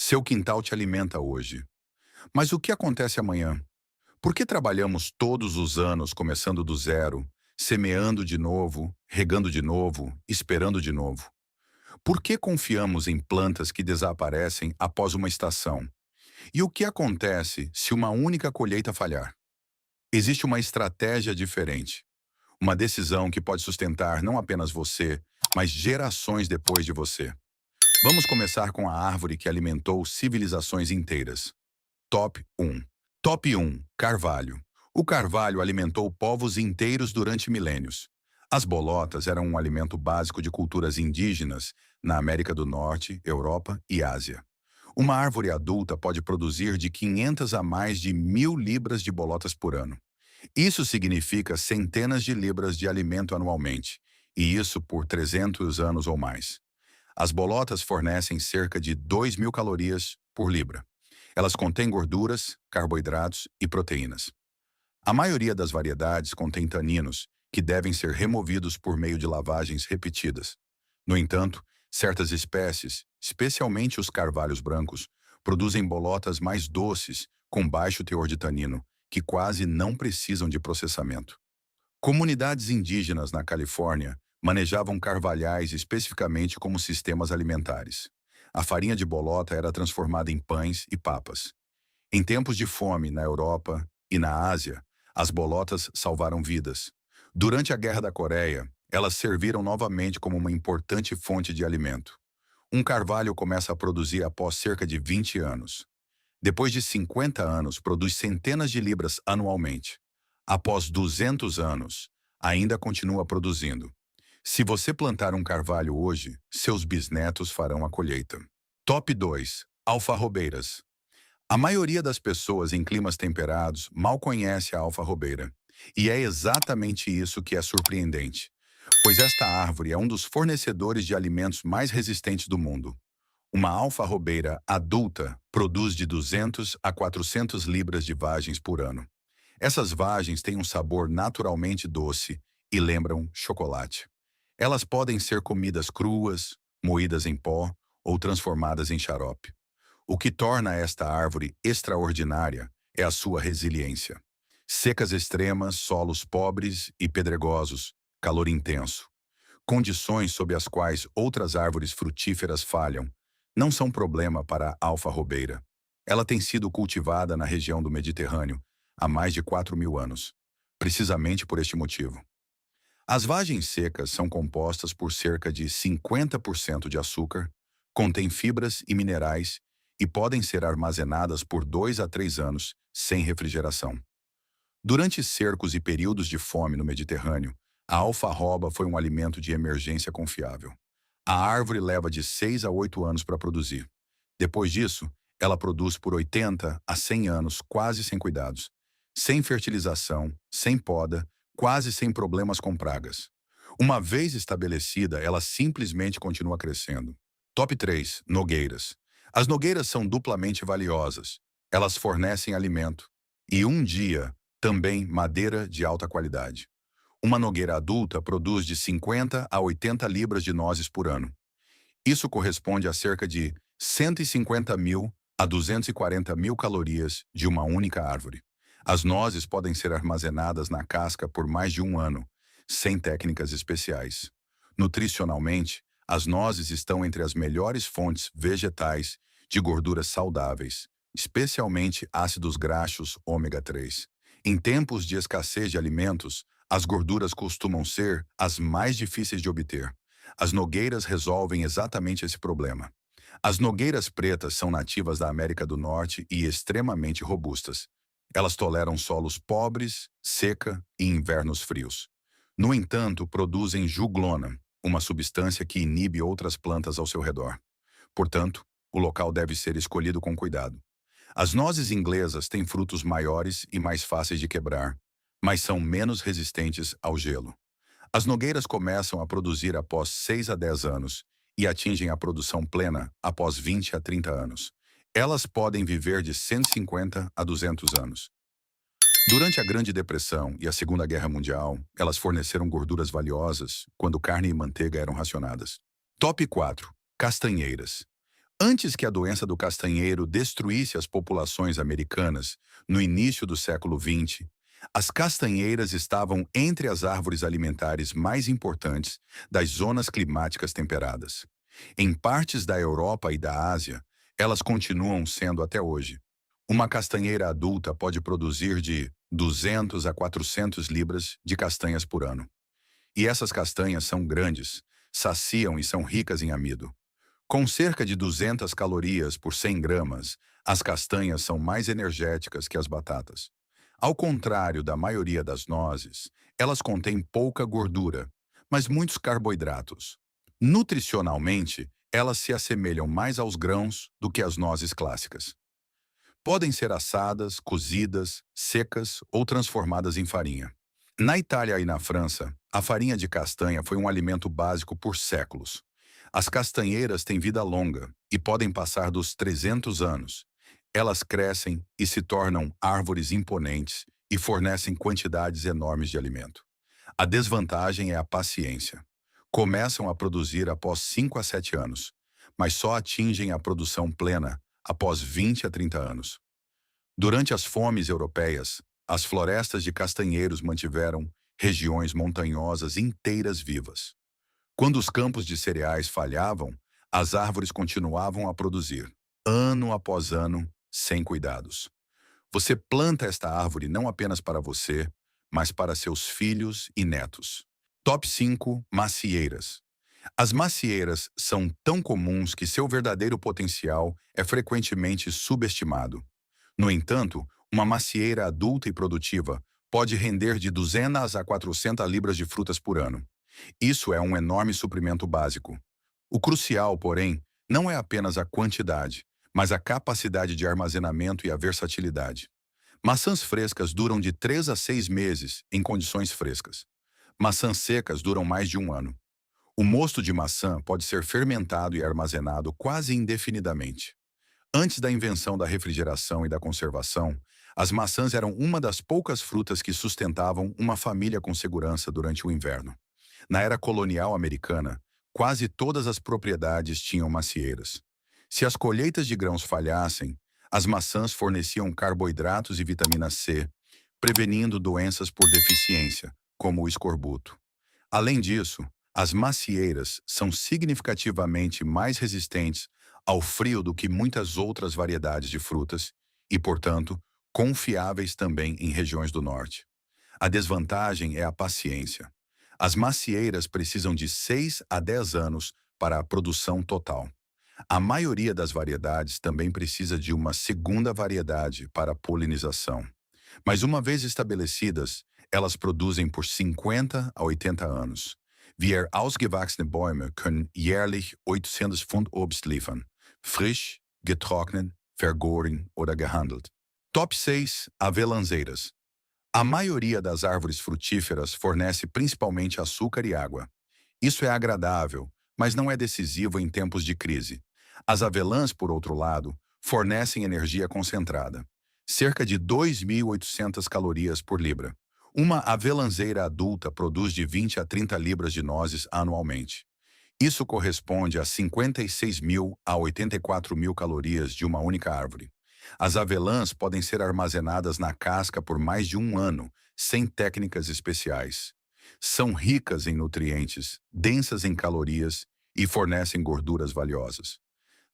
Seu quintal te alimenta hoje. Mas o que acontece amanhã? Por que trabalhamos todos os anos começando do zero, semeando de novo, regando de novo, esperando de novo? Por que confiamos em plantas que desaparecem após uma estação? E o que acontece se uma única colheita falhar? Existe uma estratégia diferente, uma decisão que pode sustentar não apenas você, mas gerações depois de você. Vamos começar com a árvore que alimentou civilizações inteiras. Top 1. Top 1. Carvalho. O carvalho alimentou povos inteiros durante milênios. As bolotas eram um alimento básico de culturas indígenas na América do Norte, Europa e Ásia. Uma árvore adulta pode produzir de 500 a mais de 1.000 libras de bolotas por ano. Isso significa centenas de libras de alimento anualmente, e isso por 300 anos ou mais. As bolotas fornecem cerca de 2.000 calorias por libra. Elas contêm gorduras, carboidratos e proteínas. A maioria das variedades contém taninos, que devem ser removidos por meio de lavagens repetidas. No entanto, certas espécies, especialmente os carvalhos brancos, produzem bolotas mais doces, com baixo teor de tanino, que quase não precisam de processamento. Comunidades indígenas na Califórnia manejavam carvalhais especificamente como sistemas alimentares. A farinha de bolota era transformada em pães e papas. Em tempos de fome na Europa e na Ásia, as bolotas salvaram vidas. Durante a Guerra da Coreia, elas serviram novamente como uma importante fonte de alimento. Um carvalho começa a produzir após cerca de 20 anos. Depois de 50 anos, produz centenas de libras anualmente. Após 200 anos, ainda continua produzindo. Se você plantar um carvalho hoje, seus bisnetos farão a colheita. Top 2. Alfarrobeiras. A maioria das pessoas em climas temperados mal conhece a alfarrobeira. E é exatamente isso que é surpreendente, pois esta árvore é um dos fornecedores de alimentos mais resistentes do mundo. Uma alfarrobeira adulta produz de 200 a 400 libras de vagens por ano. Essas vagens têm um sabor naturalmente doce e lembram chocolate. Elas podem ser comidas cruas, moídas em pó ou transformadas em xarope. O que torna esta árvore extraordinária é a sua resiliência. Secas extremas, solos pobres e pedregosos, calor intenso. Condições sob as quais outras árvores frutíferas falham não são problema para a alfarrobeira. Ela tem sido cultivada na região do Mediterrâneo há mais de 4.000 anos, precisamente por este motivo. As vagens secas são compostas por cerca de 50% de açúcar, contêm fibras e minerais e podem ser armazenadas por 2 a 3 anos sem refrigeração. Durante cercos e períodos de fome no Mediterrâneo, a alfarroba foi um alimento de emergência confiável. A árvore leva de 6 a 8 anos para produzir. Depois disso, ela produz por 80 a 100 anos quase sem cuidados, sem fertilização, sem poda, quase sem problemas com pragas. Uma vez estabelecida, ela simplesmente continua crescendo. Top 3. Nogueiras. As nogueiras são duplamente valiosas. Elas fornecem alimento e, um dia, também madeira de alta qualidade. Uma nogueira adulta produz de 50 a 80 libras de nozes por ano. Isso corresponde a cerca de 150.000 a 240.000 calorias de uma única árvore. As nozes podem ser armazenadas na casca por mais de um ano, sem técnicas especiais. Nutricionalmente, as nozes estão entre as melhores fontes vegetais de gorduras saudáveis, especialmente ácidos graxos ômega 3. Em tempos de escassez de alimentos, as gorduras costumam ser as mais difíceis de obter. As nogueiras resolvem exatamente esse problema. As nogueiras pretas são nativas da América do Norte e extremamente robustas. Elas toleram solos pobres, seca e invernos frios. No entanto, produzem juglona, uma substância que inibe outras plantas ao seu redor. Portanto, o local deve ser escolhido com cuidado. As nozes inglesas têm frutos maiores e mais fáceis de quebrar, mas são menos resistentes ao gelo. As nogueiras começam a produzir após 6 a 10 anos e atingem a produção plena após 20 a 30 anos. Elas podem viver de 150 a 200 anos. Durante a Grande Depressão e a Segunda Guerra Mundial, elas forneceram gorduras valiosas quando carne e manteiga eram racionadas. Top 4. Castanheiras. Antes que a doença do castanheiro destruísse as populações americanas, no início do século XX, as castanheiras estavam entre as árvores alimentares mais importantes das zonas climáticas temperadas. Em partes da Europa e da Ásia, elas continuam sendo até hoje. Uma castanheira adulta pode produzir de 200 a 400 libras de castanhas por ano. E essas castanhas são grandes, saciam e são ricas em amido. Com cerca de 200 calorias por 100 gramas, as castanhas são mais energéticas que as batatas. Ao contrário da maioria das nozes, elas contêm pouca gordura, mas muitos carboidratos. Nutricionalmente, elas se assemelham mais aos grãos do que às nozes clássicas. Podem ser assadas, cozidas, secas ou transformadas em farinha. Na Itália e na França, a farinha de castanha foi um alimento básico por séculos. As castanheiras têm vida longa e podem passar dos 300 anos. Elas crescem e se tornam árvores imponentes e fornecem quantidades enormes de alimento. A desvantagem é a paciência. Começam a produzir após 5 a 7 anos, mas só atingem a produção plena após 20 a 30 anos. Durante as fomes europeias, as florestas de castanheiros mantiveram regiões montanhosas inteiras vivas. Quando os campos de cereais falhavam, as árvores continuavam a produzir, ano após ano, sem cuidados. Você planta esta árvore não apenas para você, mas para seus filhos e netos. Top 5 Macieiras. As macieiras são tão comuns que seu verdadeiro potencial é frequentemente subestimado. No entanto, uma macieira adulta e produtiva pode render de 200 a 400 libras de frutas por ano. Isso é um enorme suprimento básico. O crucial, porém, não é apenas a quantidade, mas a capacidade de armazenamento e a versatilidade. Maçãs frescas duram de 3 a 6 meses em condições frescas. Maçãs secas duram mais de um ano. O mosto de maçã pode ser fermentado e armazenado quase indefinidamente. Antes da invenção da refrigeração e da conservação, as maçãs eram uma das poucas frutas que sustentavam uma família com segurança durante o inverno. Na era colonial americana, quase todas as propriedades tinham macieiras. Se as colheitas de grãos falhassem, as maçãs forneciam carboidratos e vitamina C, prevenindo doenças por deficiência, como o escorbuto. Além disso, as macieiras são significativamente mais resistentes ao frio do que muitas outras variedades de frutas e, portanto, confiáveis também em regiões do norte. A desvantagem é a paciência. As macieiras precisam de 6 a 10 anos para a produção total. A maioria das variedades também precisa de uma segunda variedade para a polinização. Mas uma vez estabelecidas, elas produzem por 50 a 80 anos. Wir ausgewachsene Bäume können jährlich 800 Pfund Obst liefern, frisch, getrocknet, vergoren oder gehandelt. Top 6 Avelãzeiras. A maioria das árvores frutíferas fornece principalmente açúcar e água. Isso é agradável, mas não é decisivo em tempos de crise. As avelãs, por outro lado, fornecem energia concentrada, cerca de 2.800 calorias por libra. Uma avelãzeira adulta produz de 20 a 30 libras de nozes anualmente. Isso corresponde a 56.000 a 84.000 calorias de uma única árvore. As avelãs podem ser armazenadas na casca por mais de um ano, sem técnicas especiais. São ricas em nutrientes, densas em calorias e fornecem gorduras valiosas.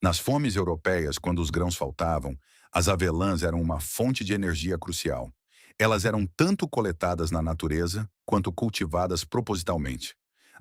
Nas fomes europeias, quando os grãos faltavam, as avelãs eram uma fonte de energia crucial. Elas eram tanto coletadas na natureza quanto cultivadas propositalmente.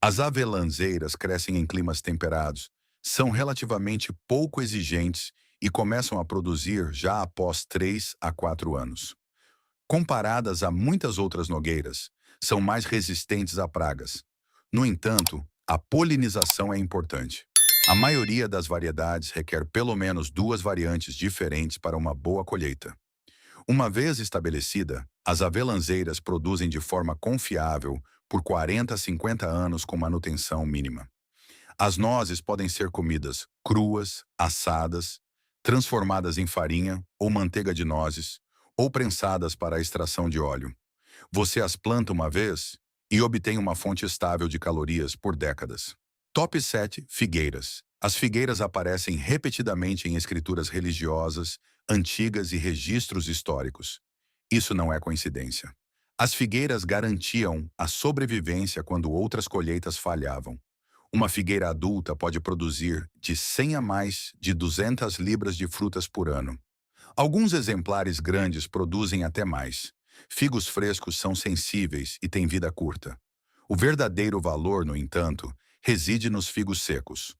As avelãzeiras crescem em climas temperados, são relativamente pouco exigentes e começam a produzir já após 3 a 4 anos. Comparadas a muitas outras nogueiras, são mais resistentes a pragas. No entanto, a polinização é importante. A maioria das variedades requer pelo menos 2 variantes diferentes para uma boa colheita. Uma vez estabelecida, as avelãzeiras produzem de forma confiável por 40 a 50 anos com manutenção mínima. As nozes podem ser comidas cruas, assadas, transformadas em farinha ou manteiga de nozes, ou prensadas para a extração de óleo. Você as planta uma vez e obtém uma fonte estável de calorias por décadas. Top 7 Figueiras. As figueiras aparecem repetidamente em escrituras religiosas, antigas e registros históricos. Isso não é coincidência. As figueiras garantiam a sobrevivência quando outras colheitas falhavam. Uma figueira adulta pode produzir de 100 a mais de 200 libras de frutas por ano. Alguns exemplares grandes produzem até mais. Figos frescos são sensíveis e têm vida curta. O verdadeiro valor, no entanto, reside nos figos secos.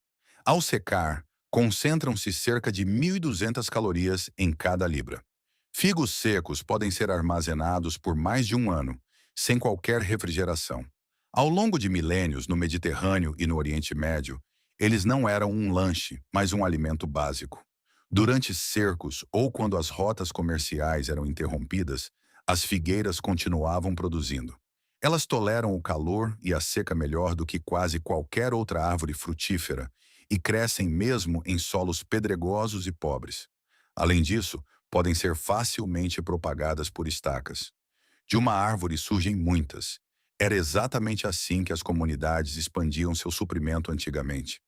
Ao secar, concentram-se cerca de 1.200 calorias em cada libra. Figos secos podem ser armazenados por mais de um ano, sem qualquer refrigeração. Ao longo de milênios, no Mediterrâneo e no Oriente Médio, eles não eram um lanche, mas um alimento básico. Durante cercos ou quando as rotas comerciais eram interrompidas, as figueiras continuavam produzindo. Elas toleram o calor e a seca melhor do que quase qualquer outra árvore frutífera e crescem mesmo em solos pedregosos e pobres. Além disso, podem ser facilmente propagadas por estacas. De uma árvore surgem muitas. Era exatamente assim que as comunidades expandiam seu suprimento antigamente.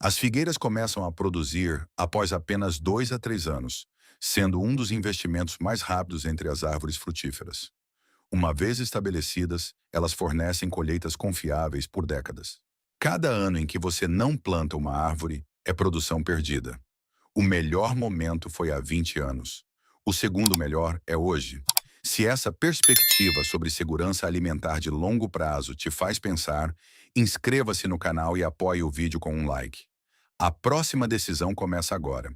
As figueiras começam a produzir após apenas 2 a 3 anos, sendo um dos investimentos mais rápidos entre as árvores frutíferas. Uma vez estabelecidas, elas fornecem colheitas confiáveis por décadas. Cada ano em que você não planta uma árvore é produção perdida. O melhor momento foi há 20 anos. O segundo melhor é hoje. Se essa perspectiva sobre segurança alimentar de longo prazo te faz pensar, inscreva-se no canal e apoie o vídeo com um like. A próxima decisão começa agora.